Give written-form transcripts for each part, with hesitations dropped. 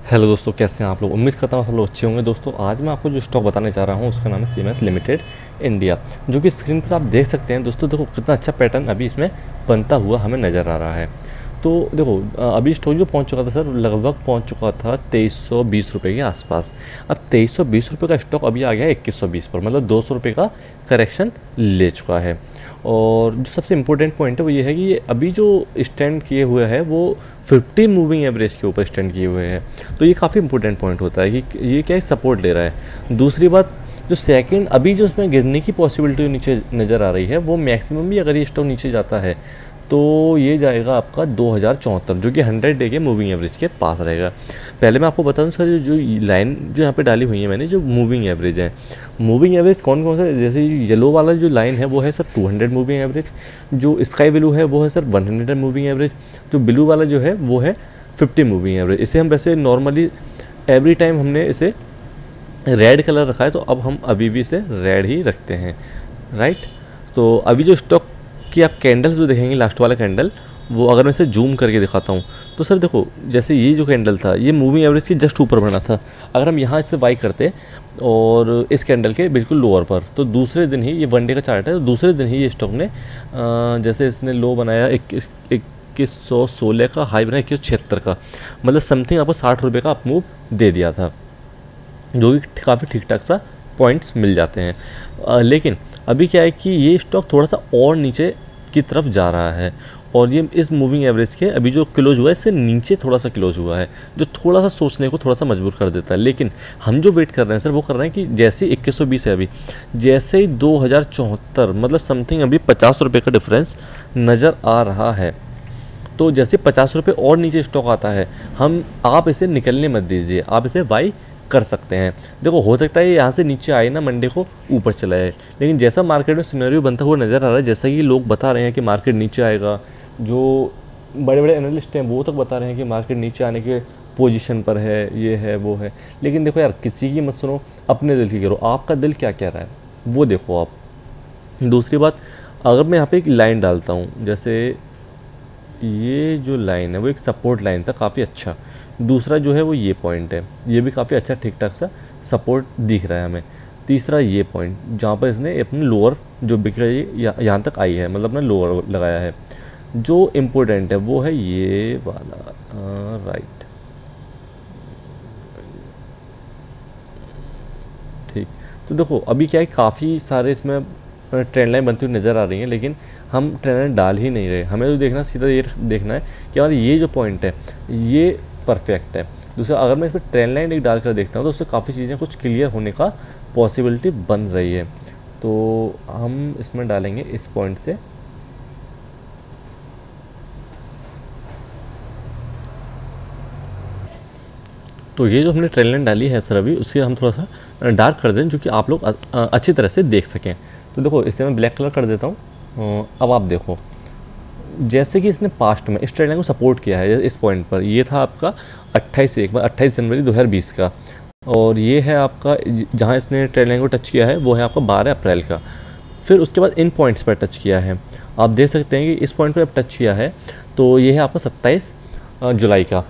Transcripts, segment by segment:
Hello दोस्तों, कैसे हैं आप लोग। उम्मीद करता हूँ सब लोग अच्छे होंगे। दोस्तों आज मैं आपको जो स्टॉक बताने जा रहा हूँ उसका नाम है सीमेंस लिमिटेड इंडिया, जो कि स्क्रीन पर आप देख सकते हैं। दोस्तों देखो कितना अच्छा पैटर्न अभी इसमें बनता हुआ हमें नज़र आ रहा है। तो देखो अभी स्टॉक जो पहुँच चुका था सर, लगभग पहुँच चुका था 2320 रुपये के आसपास। अब 2320 रुपये का स्टॉक अभी आ गया है 2120 पर, मतलब 200 रुपये का करेक्शन ले चुका है। और जो सबसे इम्पोर्टेंट पॉइंट है वो ये है कि ये अभी जो स्टैंड किए हुए हैं वो 50 मूविंग एवरेज के ऊपर स्टैंड किए हुए हैं। तो ये काफ़ी इंपॉर्टेंट पॉइंट होता है कि ये क्या है, सपोर्ट ले रहा है। दूसरी बात, जो सेकंड अभी जो उसमें गिरने की पॉसिबिलिटी नीचे नज़र आ रही है वो मैक्सिमम भी अगर ये स्टॉक नीचे जाता है तो ये जाएगा आपका 2074, जो कि 100 डे के मूविंग एवरेज के पास रहेगा। पहले मैं आपको बता दूं सर, जो लाइन जो यहाँ पे डाली हुई है मैंने, जो मूविंग एवरेज है, मूविंग एवरेज कौन कौन सा, जैसे येलो वाला जो लाइन है वो है सर 200 मूविंग एवरेज, जो स्काई ब्लू है वो है सर 100 मूविंग एवरेज, जो ब्लू वाला जो है वो है 50 मूविंग एवरेज। इसे हम वैसे नॉर्मली एवरी टाइम हमने इसे रेड कलर रखा है, तो अब हम अभी भी इसे रेड ही रखते हैं, राइट। तो अभी जो स्टॉक की आप कैंडल्स जो देखेंगे, लास्ट वाला कैंडल, वो अगर मैं इसे जूम करके दिखाता हूँ तो सर देखो, जैसे ये जो कैंडल था ये मूविंग एवरेज के जस्ट ऊपर बना था। अगर हम यहाँ से बाई करते और इस कैंडल के बिल्कुल लोअर पर, तो दूसरे दिन ही, ये वन डे का चार्ट है, तो दूसरे दिन ही ये स्टॉक ने जैसे इसने लो बनाया 2116 का, हाई बनाया 2176 का, मतलब समथिंग आपको 60 रुपये का अप मूव दे दिया था, जो कि काफ़ी ठीक ठाक सा पॉइंट्स मिल जाते हैं। लेकिन अभी क्या है कि ये स्टॉक थोड़ा सा और नीचे की तरफ जा रहा है, और ये इस मूविंग एवरेज के अभी जो क्लोज हुआ है इससे नीचे थोड़ा सा क्लोज हुआ है, जो थोड़ा सा सोचने को थोड़ा सा मजबूर कर देता है। लेकिन हम जो वेट कर रहे हैं सर, वो कर रहे हैं कि जैसे 2120 है अभी, जैसे ही 2074, मतलब समथिंग अभी 50 रुपये का डिफरेंस नज़र आ रहा है, तो जैसे 50 रुपये और नीचे स्टॉक आता है, आप इसे निकलने मत दीजिए, आप इसे बाई कर सकते हैं। देखो हो सकता है यहाँ से नीचे आए ना, मंडे को ऊपर चला जाए, लेकिन जैसा मार्केट में सिनेरियो बनता हुआ नज़र आ रहा है, जैसा कि लोग बता रहे हैं कि मार्केट नीचे आएगा, जो बड़े बड़े एनालिस्ट हैं वो तक बता रहे हैं कि मार्केट नीचे आने के पोजीशन पर है, ये है वो है। लेकिन देखो यार, किसी की मत सुनो, अपने दिल की करो, आपका दिल क्या कह रहा है वो देखो आप। दूसरी बात, अगर मैं यहाँ पे एक लाइन डालता हूँ, जैसे ये जो लाइन है वो एक सपोर्ट लाइन था काफ़ी अच्छा। दूसरा जो है वो ये पॉइंट है, ये भी काफ़ी अच्छा ठीक ठाक सा सपोर्ट दिख रहा है हमें। तीसरा ये पॉइंट जहाँ पर इसने अपने लोअर जो बिक रही है यहाँ तक आई है, मतलब अपना लोअर लगाया है। जो इम्पोर्टेंट है वो है ये वाला, राइट, ठीक। तो देखो अभी क्या है, काफ़ी सारे इसमें ट्रेंड लाइन बनती हुई नज़र आ रही हैं, लेकिन हम ट्रेंड लाइन डाल ही नहीं रहे। हमें तो देखना, सीधा ये देखना है कि हमारा ये जो पॉइंट है ये परफेक्ट है। दूसरा, अगर मैं इसमें ट्रेंड लाइन एक डाल कर देखता हूँ तो उससे काफ़ी चीज़ें कुछ क्लियर होने का पॉसिबिलिटी बन रही है। तो हम इसमें डालेंगे इस पॉइंट से, तो ये जो हमने ट्रेंड लाइन डाली है सर अभी, उसके हम थोड़ा सा डार्क कर दें, जो कि आप लोग अच्छी तरह से देख सकें। तो देखो इसे मैं ब्लैक कलर कर देता हूँ। अब आप देखो, जैसे कि इसने पास्ट में इस ट्रेंड लाइन को सपोर्ट किया है इस पॉइंट पर, ये था आपका 28 जनवरी 2020 का, और ये है आपका जहाँ इसने ट्रेंड लाइन को टच किया है वो है आपका 12 अप्रैल का। फिर उसके बाद इन पॉइंट्स पर टच किया है, आप देख सकते हैं कि इस पॉइंट पर टच किया है, तो ये है आपका 27 जुलाई का।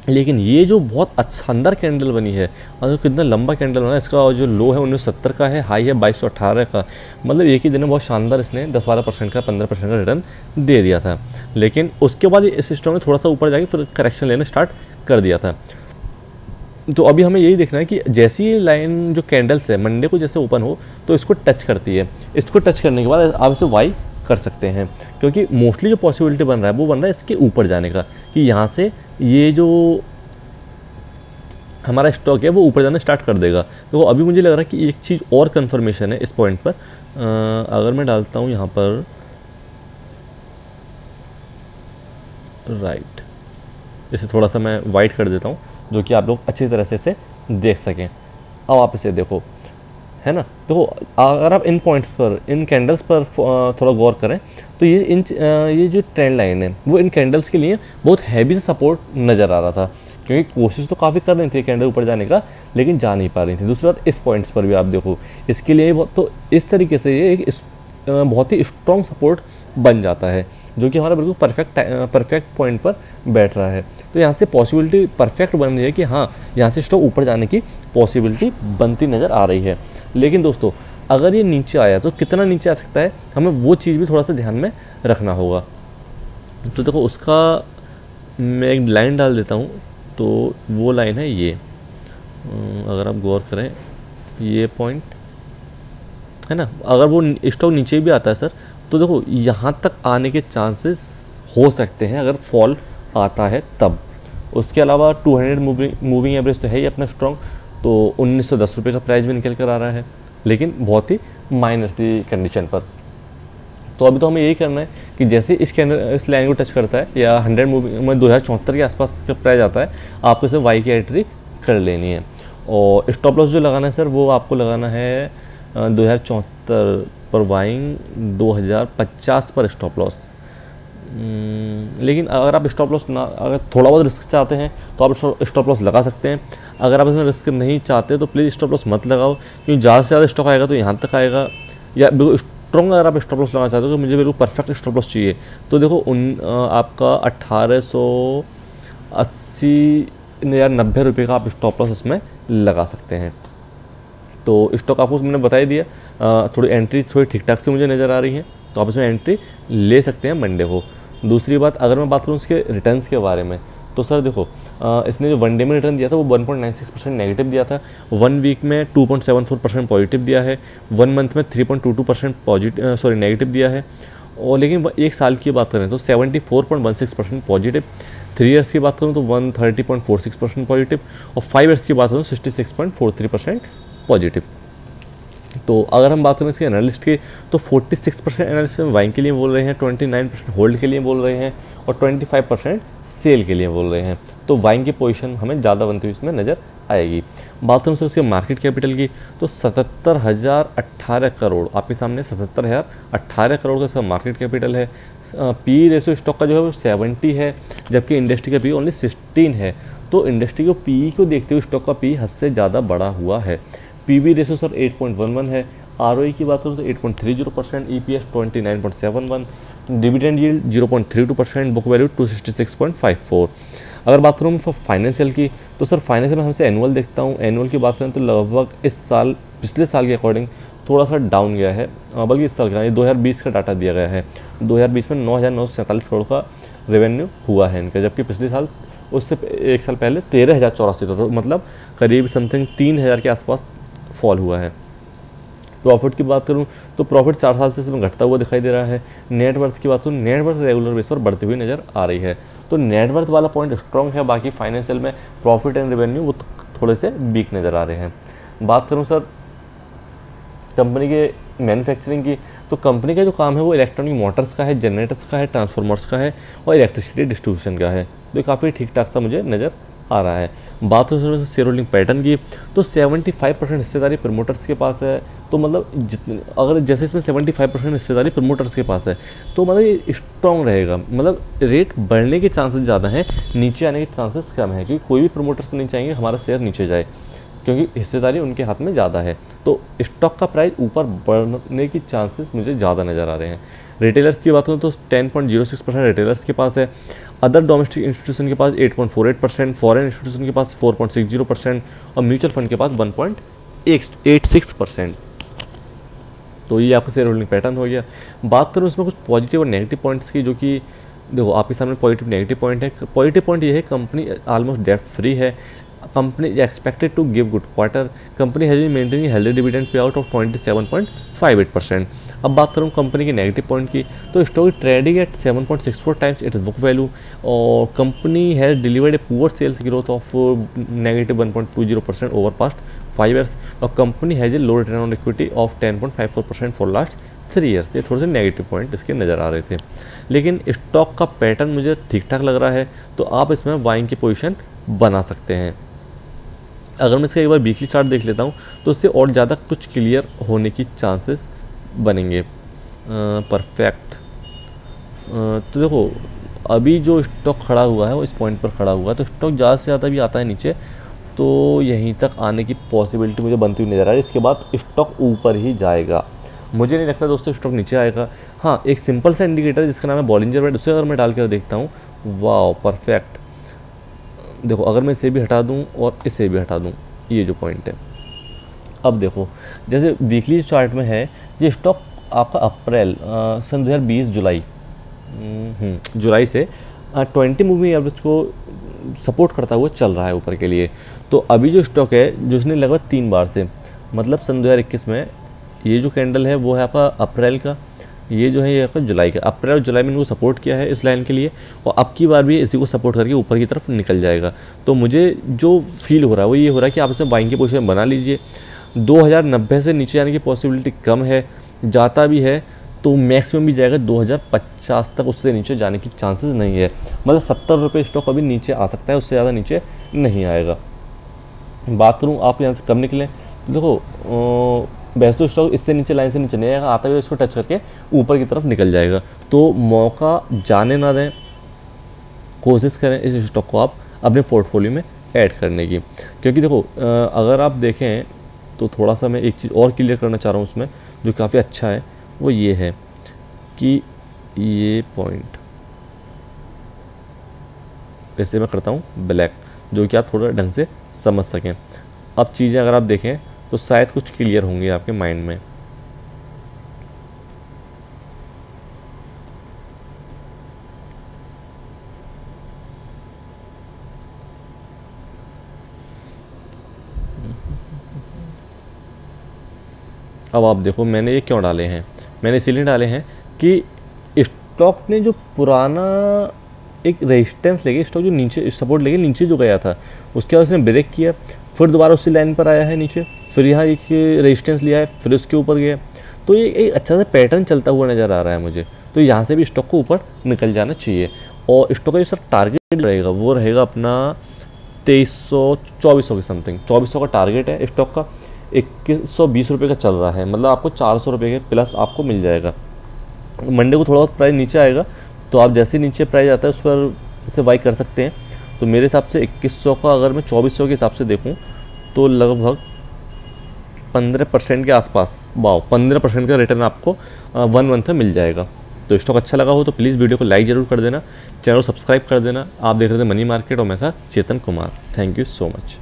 लेकिन ये जो बहुत अच्छा अंदर कैंडल बनी है, और कितना लंबा कैंडल बना है इसका, और जो लो है 1970 का है, हाई है 2218 का, मतलब एक ही दिन में बहुत शानदार इसने 10-12% का 15% का रिटर्न दे दिया था। लेकिन उसके बाद इस स्टॉक ने थोड़ा सा ऊपर जाके फिर करेक्शन लेना स्टार्ट कर दिया था। तो अभी हमें यही देखना है कि जैसी ये लाइन जो कैंडल्स है मंडे को जैसे ओपन हो तो इसको टच करती है, इसको टच करने के बाद आप इसे वाई कर सकते हैं, क्योंकि मोस्टली जो पॉसिबिलिटी बन रहा है वो बन रहा है इसके ऊपर जाने का, कि यहाँ से ये जो हमारा स्टॉक है वो ऊपर जाना स्टार्ट कर देगा। तो अभी मुझे लग रहा है कि एक चीज़ और कंफर्मेशन है इस पॉइंट पर। अगर मैं डालता हूँ यहाँ पर, राइट, इसे थोड़ा सा मैं वाइट कर देता हूँ, जो कि आप लोग अच्छी तरह से इसे देख सकें। अब आप इसे देखो, है ना। देखो अगर आप इन पॉइंट्स पर, इन कैंडल्स पर थोड़ा गौर करें तो ये जो ट्रेंड लाइन है वो इन कैंडल्स के लिए बहुत हैवी से सपोर्ट नज़र आ रहा था, क्योंकि कोशिश तो काफ़ी कर रही थी कैंडल ऊपर जाने का, लेकिन जा नहीं पा रही थी। दूसरी बात, इस पॉइंट्स पर भी आप देखो, इसके लिए तो इस तरीके से ये एक बहुत ही स्ट्रॉन्ग सपोर्ट बन जाता है। जो कि हमारा बिल्कुल परफेक्ट पॉइंट पर बैठ रहा है। तो यहाँ से पॉसिबिलिटी परफेक्ट बन रही है कि हाँ, यहाँ से स्टॉक ऊपर जाने की पॉसिबिलिटी बनती नज़र आ रही है। लेकिन दोस्तों अगर ये नीचे आया तो कितना नीचे आ सकता है, हमें वो चीज़ भी थोड़ा सा ध्यान में रखना होगा। तो देखो उसका मैं एक लाइन डाल देता हूँ, तो वो लाइन है ये, अगर आप गौर करें ये पॉइंट है ना, अगर वो स्टॉक नीचे भी आता है सर, तो देखो यहाँ तक आने के चांसेस हो सकते हैं अगर फॉल आता है तब। उसके अलावा 200 मूविंग एवरेज तो है ही अपना स्ट्रॉन्ग, तो 1910 रुपये का प्राइस भी निकल कर आ रहा है, लेकिन बहुत ही माइनर सी कंडीशन पर। तो अभी तो हमें यही करना है कि जैसे इस लाइन को टच करता है या 100 मूविंग में 2074 के आसपास का प्राइस आता है, आपको इसे वाई की एंट्री कर लेनी है। और स्टॉप लॉस जो लगाना है सर, वो आपको लगाना है 2074 पर बाइंग, 2050 पर स्टॉप लॉस। लेकिन अगर आप स्टॉप लॉस ना, अगर थोड़ा बहुत रिस्क चाहते हैं तो आप स्टॉप लॉस लगा सकते हैं। अगर आप इसमें रिस्क नहीं चाहते तो प्लीज़ स्टॉप लॉस मत लगाओ, क्योंकि ज़्यादा से ज़्यादा स्टॉक आएगा तो यहाँ तक आएगा। या बिल्कुल स्ट्रॉन्ग अगर आप स्टॉप लॉस लगाना चाहते हो कि मुझे बिल्कुल परफेक्ट स्टॉप लॉस चाहिए, तो देखो आपका 1880 या 90 रुपये का आप स्टॉप लॉस इसमें लगा सकते हैं। तो स्टॉक आपको मैंने बता ही दिया, थोड़ी एंट्री थोड़ी ठीक ठाक से मुझे नज़र आ रही है, तो आप इसमें एंट्री ले सकते हैं मंडे को। दूसरी बात, अगर मैं बात करूँ इसके रिटर्न्स के बारे में, तो सर देखो इसने जो वन डे में रिटर्न दिया था वो 1.96% नेगेटिव दिया था, 1 वीक में 2.74% पॉजिटिव दिया है, 1 मंथ में 3.22% नेगेटिव दिया है। और लेकिन एक साल की बात करें तो 74.16% पॉजिटिव, 3 ईयर्स की बात करूँ तो 130.46% पॉजिटिव, और 5 ईयर्स की बात करूँ 66.43% पॉजिटिव। तो अगर हम बात करें इसके एनालिस्ट की, तो 46% एनालिस्ट बाइंग के लिए बोल रहे हैं, 29% होल्ड के लिए बोल रहे हैं, और 25% सेल के लिए बोल रहे हैं। तो बाइंग की पोजीशन हमें ज़्यादा बनती हुई इसमें नज़र आएगी। बात करूँ सर इसके मार्केट कैपिटल की, तो 77,018 करोड़ आपके सामने, 77,018 करोड़ का इसका मार्केट कैपिटल है। पी रेशियो स्टॉक का जो है वो 70 है, जबकि इंडस्ट्री का पी ओनली 16 है। तो इंडस्ट्री को पी को देखते हुए स्टॉक का पी हद से ज़्यादा बढ़ा हुआ है। पीवी रेशियो सर 8.11 है, आरओई की बात करूँ तो 8.30%, EPS 29.71, dividend yield 0.32%, book value 266.54। अगर बात करूँ मैं फाइनेंशियल की, तो सर फाइनेंशियल में हमसे एनुअल देखता हूँ। एनुअल की बात करें तो लगभग इस साल पिछले साल के अकॉर्डिंग थोड़ा सा डाउन गया है, बल्कि इस साल का 2020 का डाटा दिया गया है। 2020 में 9,947 करोड़ का रेवेन्यू हुआ है इनका, जबकि पिछले साल उससे एक साल पहले 13,084 था, तो मतलब करीब समथिंग 3,000 के आसपास फॉल हुआ है। प्रॉफिट की बात करूं तो प्रॉफिट 4 साल से इसमें घटता हुआ दिखाई दे रहा है। नेट वर्थ की बात करूं, नेट वर्थ रेगुलर बेस पर बढ़ती हुई नज़र आ रही है। तो नेट वर्थ वाला पॉइंट स्ट्रॉन्ग है, बाकी फाइनेंशियल में प्रॉफिट एंड रेवेन्यू वो थोड़े से वीक नज़र आ रहे हैं। बात करूँ सर कंपनी के मैन्युफैक्चरिंग की, तो कंपनी का जो काम है वो इलेक्ट्रॉनिक मोटर्स का है, जनरेटर्स का है, ट्रांसफार्मर्स का है, और इलेक्ट्रिसिटी डिस्ट्रीब्यूशन का है। तो काफ़ी ठीक ठाक सा मुझे नज़र आ रहा है। बात हो शेयर होल्डिंग पैटर्न की, तो 75% हिस्सेदारी प्रमोटर्स के पास है। तो मतलब जितने, अगर जैसे इसमें 75% हिस्सेदारी प्रमोटर्स के पास है, तो मतलब ये स्ट्रॉन्ग रहेगा, मतलब रेट बढ़ने के चांसेस ज़्यादा हैं, नीचे आने के चांसेस कम है, क्योंकि कोई भी प्रमोटर्स नहीं चाहेंगे हमारा शेयर नीचे जाए, क्योंकि हिस्सेदारी उनके हाथ में ज़्यादा है। तो स्टॉक का प्राइस ऊपर बढ़ने की चांसेस मुझे ज़्यादा नज़र आ रहे हैं। रिटेलर्स की बात करूँ तो 10.06% रिटेलर्स के पास है, अदर डोमेस्टिक इंस्टीट्यूशन के पास 8.48%, फॉरेन इंस्टीट्यूशन के पास 4.60%, और म्यूचुअल फंड के पास 1.86%। तो ये आपका शेयर होल्डिंग पैटर्न हो गया। बात करूँ इसमें कुछ पॉजिटिव और नेगेटिव पॉइंट्स की, जो कि देखो आपके सामने पॉजिटिव नेगेटिव पॉइंट है। पॉजिटिव पॉइंट ये है, कंपनी ऑलमोस्ट डेट फ्री है, company is expected to give good quarter, company has been maintaining healthy dividend pay out of 27.58%। अब बात करूँ कंपनी के नेगेटिव पॉइंट की, तो stock trading at 7.64 times its book value, और company has delivered a poor sales growth of -1.20% over past 5 years, और company has a low return on equity of 10.54% for last 3 years. ये थोड़े से negative point इसके नज़र आ रहे थे, लेकिन स्टॉक का पैटर्न मुझे ठीक ठाक लग रहा है, तो आप इसमें बाइंग की पोजीशन बना सकते हैं। अगर मैं इसका एक बार वीकली चार्ट देख लेता हूँ, तो इससे और ज़्यादा कुछ क्लियर होने की चांसेस बनेंगे। परफेक्ट, तो देखो अभी जो स्टॉक खड़ा हुआ है वो इस पॉइंट पर खड़ा हुआ है, तो स्टॉक ज़्यादा से ज़्यादा भी आता है नीचे, तो यहीं तक आने की पॉसिबिलिटी मुझे बनती हुई नज़र आ रही है। इसके बाद स्टॉक ऊपर ही जाएगा। मुझे नहीं लगता दोस्तों स्टॉक नीचे आएगा। हाँ, एक सिंपल सा इंडिकेटर जिसका नाम है बॉलिंजर बैंड, उसे अगर मैं डाल कर देखता हूँ, वाह परफेक्ट। देखो अगर मैं इसे भी हटा दूँ और इसे भी हटा दूँ, ये जो पॉइंट है, अब देखो जैसे वीकली चार्ट में है ये स्टॉक आपका अप्रैल सन 2020 जुलाई जुलाई से 20 मूविंग एवरेज को सपोर्ट करता हुआ चल रहा है ऊपर के लिए। तो अभी जो स्टॉक है जो इसने लगभग 3 बार से, मतलब सन 2021 में ये जो कैंडल है वो है आपका अप्रैल का, ये जो है ये आपका जुलाई का। अप्रैल और जुलाई में इनको सपोर्ट किया है इस लाइन के लिए, और अब की बार भी इसी को सपोर्ट करके ऊपर की तरफ निकल जाएगा। तो मुझे जो फील हो रहा है वो ये हो रहा है कि आप इसमें बाइंग की पोजीशन बना लीजिए। 2090 से नीचे जाने की पॉसिबिलिटी कम है, जाता भी है तो मैक्सिमम भी जाएगा 2050 तक, उससे नीचे जाने की चांसेस नहीं है। मतलब 70 रुपये स्टॉक अभी नीचे आ सकता है, उससे ज़्यादा नीचे नहीं आएगा। बात करूँ आप यहाँ से कब निकलें, तो देखो वैसे तो स्टॉक इससे नीचे लाइन से नीचे नहीं आएगा, आता है तो इसको टच करके ऊपर की तरफ निकल जाएगा। तो मौका जाने ना दें, कोशिश करें इस स्टॉक को आप अपने पोर्टफोलियो में ऐड करने की। क्योंकि देखो अगर आप देखें तो थोड़ा सा मैं एक चीज़ और क्लियर करना चाह रहा हूँ उसमें, जो काफ़ी अच्छा है, वो ये है कि ये पॉइंट इसे मैं करता हूँ ब्लैक, जो कि आप थोड़ा ढंग से समझ सकें। अब चीज़ें अगर आप देखें तो शायद कुछ क्लियर होंगे आपके माइंड में। अब आप देखो मैंने ये क्यों डाले हैं, मैंने इसीलिए डाले हैं कि स्टॉक ने जो पुराना एक रेजिस्टेंस लेके, स्टॉक जो नीचे सपोर्ट लेके नीचे जो गया था, उसके बाद उसने ब्रेक किया, फिर दोबारा उसी लाइन पर आया है नीचे, फिर यहाँ एक रेजिस्टेंस लिया है, फिर उसके ऊपर गया। तो ये एक अच्छा सा पैटर्न चलता हुआ नज़र आ रहा है मुझे। तो यहाँ से भी स्टॉक को ऊपर निकल जाना चाहिए। और स्टॉक का जो सर टारगेट रहेगा वो रहेगा अपना 2300 2400 के समथिंग, 2400 का टारगेट है स्टॉक का। 2120 रुपये का चल रहा है, मतलब आपको 400 रुपये के प्लस आपको मिल जाएगा। मंडे को थोड़ा बहुत प्राइस नीचे आएगा, तो आप जैसे नीचे प्राइस आता है उस पर इसे बाई कर सकते हैं। तो मेरे हिसाब से 2100 का अगर मैं 2400 के हिसाब से देखूं तो लगभग 15% के आसपास, 15% का रिटर्न आपको 1 मंथ में मिल जाएगा। तो स्टॉक अच्छा लगा हो तो प्लीज़ वीडियो को लाइक ज़रूर कर देना, चैनल को सब्सक्राइब कर देना। आप देख रहे थे मनी मार्केट और मैं था Chetan Kumar. Thank you so much.